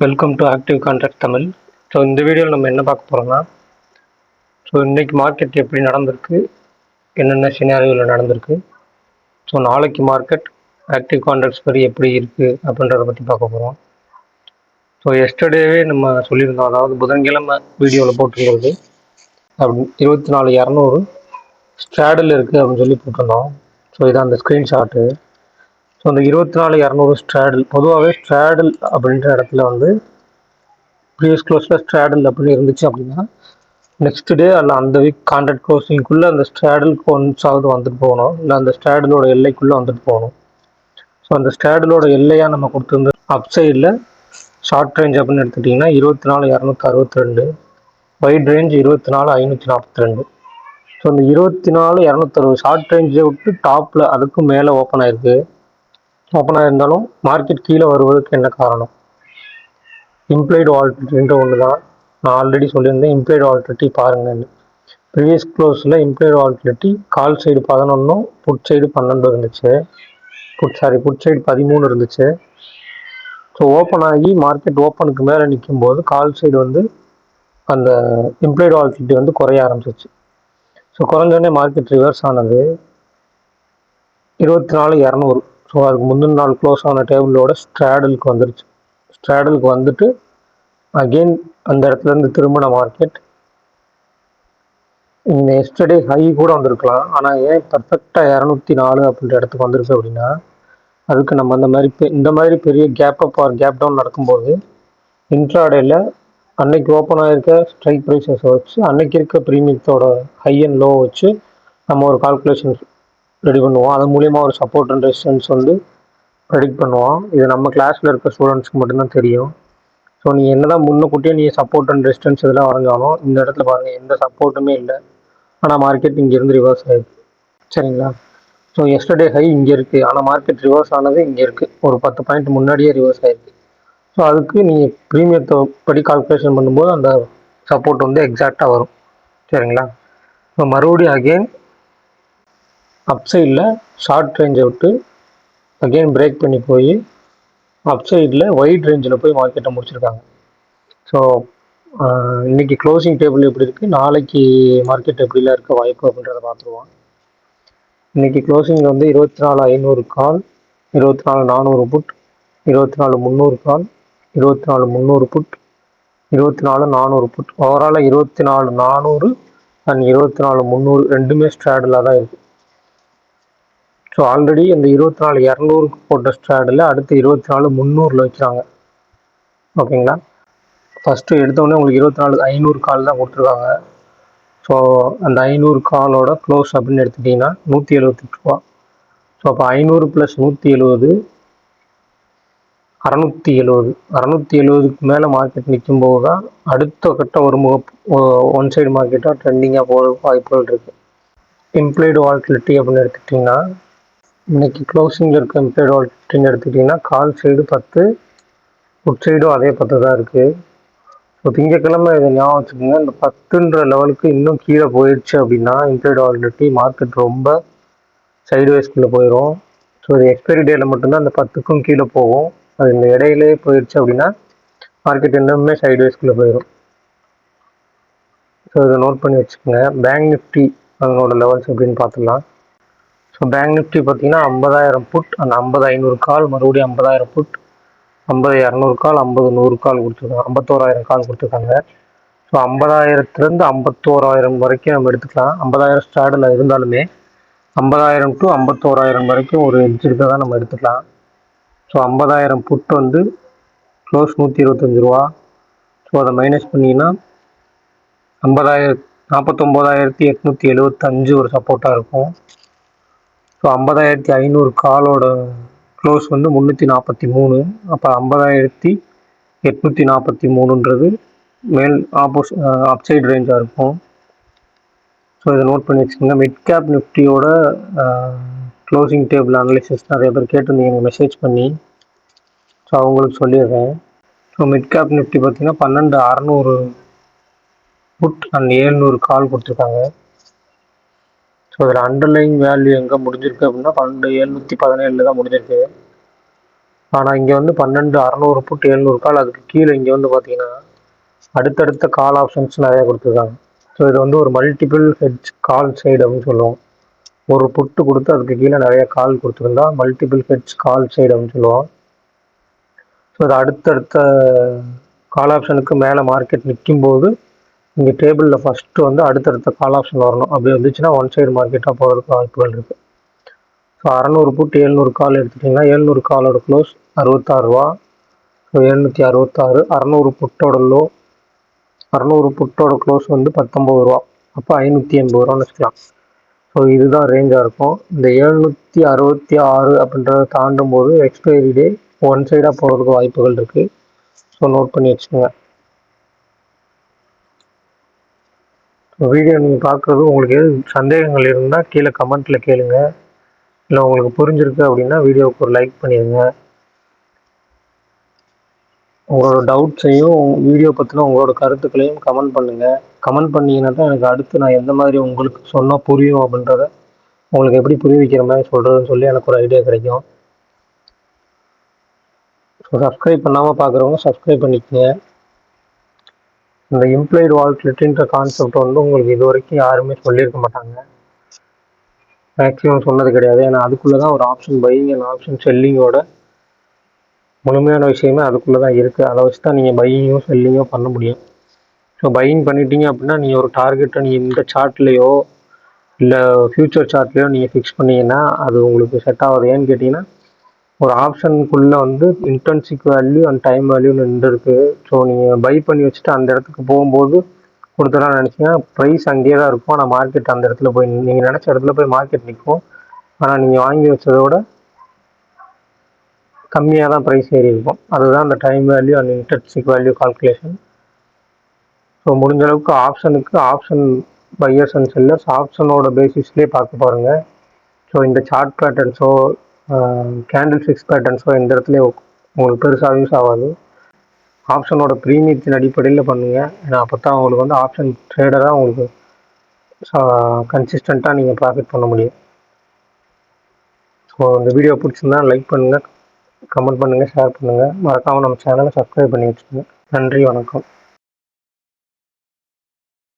Welcome to active contract Tamil. So இந்த வீடியோவில் நம்ம என்ன பார்க்க போகிறோம்னா, இன்றைக்கி மார்க்கெட் எப்படி நடந்திருக்கு, என்னென்ன சினாரியோவில் நடந்திருக்கு, ஸோ நாளைக்கு மார்க்கெட் ஆக்டிவ் கான்ட்ராக்ட்ஸ் படி எப்படி இருக்குது அப்படின்றத பற்றி பார்க்க போகிறோம். ஸோ எஸ்டர்டேவே நம்ம சொல்லியிருந்தோம், அதாவது புதன்கிழமை வீடியோவில் போட்டிருந்தது 24,200 ஸ்ட்ராடில் இருக்குது அப்படின்னு சொல்லி போட்டிருந்தோம். ஸோ இதான் அந்த ஸ்க்ரீன்ஷாட்டு. ஸோ அந்த 24,200 ஸ்ட்ராடில், பொதுவாகவே ஸ்ட்ராடில் அப்படின்ற இடத்துல ப்ரீவியஸ் க்ளோஸில் ஸ்ட்ராடில் அப்படின்னு இருந்துச்சு அப்படின்னா நெக்ஸ்ட் டே அல்ல அந்த வீக் கான்ட்ராக்ட் க்ளோசிங்குள்ளே அந்த ஸ்ட்ராடிலுக்கு ஒன்ஸாவது வந்துட்டு போகணும், இல்லை அந்த ஸ்ட்ராடிலோட எல்லைக்குள்ளே வந்துட்டு போகணும். ஸோ அந்த ஸ்ட்ராடிலோட எல்லையாக நம்ம கொடுத்துருந்த அப்சைடில் ஷார்ட் ரேஞ்ச் அப்படின்னு எடுத்துட்டிங்கன்னா 24,262, வைட் ரேஞ்ச் 24,542. ஸோ அந்த 24,260 ஷார்ட் ரேஞ்சை விட்டு டாப்பில் அதுக்கும் மேலே ஓப்பன் ஆகிருக்கு. ஓப்பன் ஆகிருந்தாலும் மார்க்கெட் கீழே வருவதற்கு என்ன காரணம்? இம்ப்ளைடு வால்டிலிட்டின்ற ஒன்று தான். நான் ஆல்ரெடி சொல்லியிருந்தேன், இம்ப்ளைடு வால்டிலிட்டி பாருங்கன்னு. ப்ரீவியஸ் க்ளோஸில் implied volatility call side 11, put side 12 இருந்துச்சு. புட் சைடு 13 இருந்துச்சு. ஸோ ஓப்பன் ஆகி மார்க்கெட் ஓப்பனுக்கு மேலே நிற்கும் போது கால் சைடு அந்த இம்ப்ளைடு வால்டிலிட்டி குறைய ஆரம்பிச்சிச்சு. ஸோ குறைஞ்சோடனே மார்க்கெட் ரிவர்ஸ் ஆனது 24,200. ஸோ அதுக்கு முந்தின நாள் க்ளோஸ் ஆன டேபிளோட ஸ்ட்ராடலுக்கு வந்துருச்சு. ஸ்ட்ராடலுக்கு வந்துட்டு அகெயின் அந்த இடத்துலேருந்து திரும்பின மார்க்கெட் எஸ்டர்டே ஹை கூட வந்திருக்கலாம். ஆனால் ஏன் பர்ஃபெக்டாக 204 அப்படின்ற இடத்துக்கு வந்துருக்கு அப்படின்னா, அதுக்கு நம்ம இந்த மாதிரி பெரிய gap up or gap down நடக்கும்போது இன்ட்ராடேயில் அன்னைக்கு ஓப்பன் ஆகிருக்க ஸ்ட்ரைக் ப்ரைஸஸை வச்சு அன்னைக்கு இருக்க ப்ரீமியத்தோட ஹை அண்ட் லோ வச்சு நம்ம ஒரு கால்குலேஷன் ரெடி பண்ணுவோம். அது மூலிமா ஒரு சப்போர்ட் அண்ட் ரெசிஸ்டன்ஸ் ப்ரெடிக்ட் பண்ணுவோம். இது நம்ம கிளாஸில் இருக்க ஸ்டூடெண்ட்ஸ்க்கு மட்டும்தான் தெரியும். ஸோ நீங்கள் என்ன தான் முன்னக்கூட்டியே நீங்கள் சப்போர்ட் அண்ட் ரெசிஸ்டன்ஸ் இதெல்லாம் வரைஞ்சாலும் இந்த இடத்துல பாருங்கள், எந்த சப்போர்ட்டுமே இல்லை. ஆனால் மார்க்கெட் இங்கேருந்து ரிவர்ஸ் ஆகிருக்கு. சரிங்களா? ஸோ எஸ்டர்டே ஹை இங்கே இருக்குது, ஆனால் மார்க்கெட் ரிவர்ஸ் ஆனது இங்கே இருக்குது, ஒரு 10 பாயிண்ட் முன்னாடியே ரிவர்ஸ் ஆகிருக்கு. ஸோ அதுக்கு நீங்கள் ப்ரீமியத்தை படி கால்குலேஷன் பண்ணும்போது அந்த சப்போர்ட் எக்ஸாக்டாக வரும். சரிங்களா? ஸோ மறுபடியும் அகெயின் அப்சைடில் ஷார்ட் ரேஞ்சை விட்டு அகெயின் பிரேக் பண்ணி போய் அப்சைடில் வைட் ரேஞ்சில் போய் மார்க்கெட்டை முடிச்சிருக்காங்க. ஸோ இன்றைக்கி க்ளோசிங் டேபிள் எப்படி இருக்குது, நாளைக்கு மார்க்கெட் எப்படிலாம் இருக்க வாய்ப்பு அப்படின்றத பார்த்துருவோம். இன்றைக்கி க்ளோசிங் 24,500 கால், 24,400 புட், 24,300 கால், 24,300 புட், 24,400 புட். ஓவராலாக 24,400 அண்ட் 24,300 ரெண்டுமே ஸ்ட்ராடிலாக தான் இருக்குது. ஸோ ஆல்ரெடி அந்த 24,200 போட்ட ஸ்ட்ராடில் அடுத்து 24,300 வைக்கிறாங்க. ஓகேங்களா? ஃபஸ்ட்டு எடுத்தோடனே உங்களுக்கு 24,500 கால் தான் கொடுத்துருக்காங்க. ஸோ அந்த 500 காலோட க்ளோஸ் அப்படின்னு எடுத்துட்டிங்கன்னா 178 ரூபா. ஸோ அப்போ 500 + 170 670க்கு மேலே மார்க்கெட் நிற்கும்போது தான் அடுத்த கட்ட ஒரு ஒன் சைடு மார்க்கெட்டாக ட்ரெண்டிங்காக போகிறதுக்கு வாய்ப்புகள் இருக்குது. இம்ப்ளைடு வால்டிலிட்டி அப்படின்னு எடுத்துக்கிட்டிங்கன்னா இன்றைக்கி க்ளோசிங்கில் இருக்க இம்ப்ளைடு வால்டிலிட்டின்னு எடுத்துக்கிட்டிங்கன்னா கால் சைடு 10, புட் சைடும் அதே 10 தான் இருக்குது. ஸோ திங்கக்கிழமை இதை ஞாபகம் வச்சுக்கோங்க, இந்த 10ன்ற லெவலுக்கு இன்னும் கீழே போயிடுச்சு அப்படின்னா இம்ப்ளைடு வால்டிலிட்டி மார்க்கெட் ரொம்ப சைடுவேஸ்குள்ளே போயிடும். ஸோ இது எக்ஸ்பைரி டேயில் மட்டும்தான் அந்த 10க்கும் கீழே போகும். அது இந்த இடையிலே போயிடுச்சு அப்படின்னா மார்க்கெட் இன்னுமே சைடுவேஸ்குள்ளே போயிடும். ஸோ இதை நோட் பண்ணி வச்சுக்கோங்க. பேங்க் நிஃப்டி அதனோட லெவல்ஸ் எப்படின்னு பார்த்துக்கலாம். ஸோ பேங்க் நிஃப்டி பார்த்தீங்கன்னா 50,000 புட், அந்த 50,500 கால், மறுபடியும் 50,000 புட், 50,200 கால், 50,100 கால் கொடுத்துருக்காங்க, 51,000 கால் கொடுத்துருக்காங்க. ஸோ 50,000லேருந்து 51,000 வரைக்கும் நம்ம எடுத்துக்கலாம். 50,000 ஸ்டார்டில் இருந்தாலுமே 50,000 to 51,000 வரைக்கும் ஒரு எட்ஜ் இருக்க தான் நம்ம எடுத்துக்கலாம். ஸோ 50,000 புட் க்ளோஸ் 125 ரூபா. ஸோ அதை மைனஸ் பண்ணிங்கன்னா 49,875 ஒரு சப்போர்ட்டாக இருக்கும். ஸோ 50,500 காலோட க்ளோஸ் 343. அப்போ 50,843ன்றது மேல் அப்சைட் ரேஞ்சாக இருக்கும். ஸோ இதை நோட் பண்ணி வச்சுக்கோங்க. மிட் கேப் நிஃப்டியோட க்ளோசிங் டேபிள் அனலிசிஸ் நிறைய பேர் கேட்டிருந்தீங்க மெசேஜ் பண்ணி. ஸோ அவங்களுக்கு சொல்லிடுறேன். ஸோ மிட் கேப் நிஃப்டி பார்த்திங்கன்னா 12,600 புட் அண்ட் 700 கால் கொடுத்துருக்காங்க. ஸோ இதில் அண்டர்லைங் வேல்யூ எங்கே முடிஞ்சிருக்கு அப்படின்னா 12,717 தான் முடிஞ்சிருக்கு. ஆனால் இங்கே வந்து 12 600 புட் 700 கால், அதுக்கு கீழே இங்கே வந்து பார்த்தீங்கன்னா அடுத்தடுத்த கால் ஆப்ஷன்ஸ் நிறையா கொடுத்துருக்காங்க. ஸோ இது வந்து ஒரு மல்டிபிள் ஹெட்ஜ் கால் சைடு அப்படின்னு சொல்லுவோம். ஒரு புட்டு கொடுத்து அதுக்கு கீழே நிறைய கால் கொடுத்துருந்தா மல்டிபிள் ஹெட்ஜ் கால் சைடு அப்படின்னு சொல்லுவோம். ஸோ இது அடுத்தடுத்த கால் ஆப்ஷனுக்கு மேலே மார்க்கெட் நிற்கும் போது இங்கே டேபிளில் ஃபஸ்ட்டு வந்து அடுத்தடுத்த கால் ஆப்ஷன் வரணும். அப்படி வந்துச்சுன்னா ஒன் சைடு மார்க்கெட்டாக போகிறதுக்கு வாய்ப்புகள் இருக்குது. ஸோ 600 புட் 700 கால் எடுத்துட்டிங்கன்னா 700 காலோட க்ளோஸ் 66 ரூபா. ஸோ 766. 600 புட்டோட லோ, 600 புட்டோட க்ளோஸ் வந்து 19 ரூபா. அப்போ 580 ரூபான்னு வச்சுக்கலாம். ஸோ இதுதான் ரேஞ்சாக இருக்கும். இந்த 766 அப்படின்றத தாண்டும் போது எக்ஸ்பைரி டே ஒன் சைடாக போகிறதுக்கு வாய்ப்புகள் இருக்குது. ஸோ நோட் பண்ணி வச்சுக்கோங்க. வீடியோ நீங்கள் பார்க்குறது உங்களுக்கு எது சந்தேகங்கள் இருந்தால் கீழே கமெண்ட்டில் கேளுங்க. இல்லை உங்களுக்கு புரிஞ்சிருக்கு அப்படின்னா வீடியோவுக்கு ஒரு லைக் பண்ணிடுங்க. உங்களோட டவுட்ஸையும் வீடியோ பற்றின உங்களோட கருத்துக்களையும் கமெண்ட் பண்ணுங்கள். கமெண்ட் பண்ணிங்கன்னா தான் எனக்கு அடுத்து நான் எந்த மாதிரி உங்களுக்கு சொன்னால் புரியும் அப்படின்றத உங்களுக்கு எப்படி புரிய வைக்கிற மாதிரி சொல்கிறதுன்னு சொல்லி எனக்கு ஒரு ஐடியா கிடைக்கும். ஸோ சப்ஸ்கிரைப் பண்ணாமல் பார்க்குறவங்க சப்ஸ்கிரைப் பண்ணிக்கோங்க. இந்த இம்ப்ளாய்டு வால்டிலிட்டின்ற கான்செப்ட் வந்து உங்களுக்கு இது வரைக்கும் யாருமே சொல்லியிருக்க மாட்டாங்க, மேக்ஸிமம் சொன்னது கிடையாது. ஏன்னா அதுக்குள்ளே தான் ஒரு ஆப்ஷன் பையிங் அண்ட் ஆப்ஷன் செல்லிங்கோட முழுமையான விஷயமே அதுக்குள்ளே தான் இருக்குது. அதை வச்சு தான் நீங்கள் பையிங்கோ செல்லிங்கோ பண்ண முடியும். ஸோ பையிங் பண்ணிட்டீங்க அப்படின்னா நீங்கள் ஒரு டார்கெட்டை நீங்கள் இந்த சார்ட்லேயோ இல்லை ஃப்யூச்சர் சார்ட்லேயோ நீங்கள் ஃபிக்ஸ் பண்ணிங்கன்னா அது உங்களுக்கு செட் ஆகுது. ஏன்னு கேட்டிங்கன்னா ஒரு ஆப்ஷனுக்குள்ளே வந்து இன்ட்ரின்சிக் வேல்யூ அண்ட் டைம் வேல்யூன்னு ரெண்டு இருக்குது. ஸோ நீங்கள் பை பண்ணி வச்சுட்டு அந்த இடத்துக்கு போகும்போது கொடுத்துலாம் நினச்சிங்கன்னா ப்ரைஸ் அங்கேயே தான் இருக்கும். ஆனால் மார்க்கெட் அந்த இடத்துல போய் நீங்கள் நினச்ச இடத்துல போய் மார்க்கெட் நிற்கும். ஆனால் நீங்கள் வாங்கி வச்சதோட கம்மியாக தான் ப்ரைஸ் ஏறி இருக்கும். அதுதான் அந்த time value and intrinsic value calculation. So முடிஞ்ச அளவுக்கு ஆப்ஷன் பையர்ஸ் அண்ட் செல்லர்ஸ் ஆப்ஷனோட பேசிஸ்லேயே பார்க்க பாருங்கள். ஸோ இந்த சார்ட் பேட்டர்ன்ஸோ கேண்டில் ஃபிக்ஸ் பேட்டர்ன்ஸோ இந்த இடத்துல உங்களுக்கு பெருசாக யூஸ் ஆகாது. ஆப்ஷனோட ப்ரீமியத்தின் அடிப்படையில் பண்ணுங்கள். ஏன்னா அப்போ தான் உங்களுக்கு வந்து ஆப்ஷன் ட்ரேடராக உங்களுக்கு கன்சிஸ்டண்ட்டாக நீங்கள் ப்ராஃபிட் பண்ண முடியும். ஸோ இந்த வீடியோ பிடிச்சிருந்தா லைக் பண்ணுங்கள், கமெண்ட் பண்ணுங்கள், ஷேர் பண்ணுங்கள். மறக்காமல் நம்ம சேனலை சப்ஸ்கிரைப் பண்ணி வச்சுக்கோங்க. நன்றி, வணக்கம்.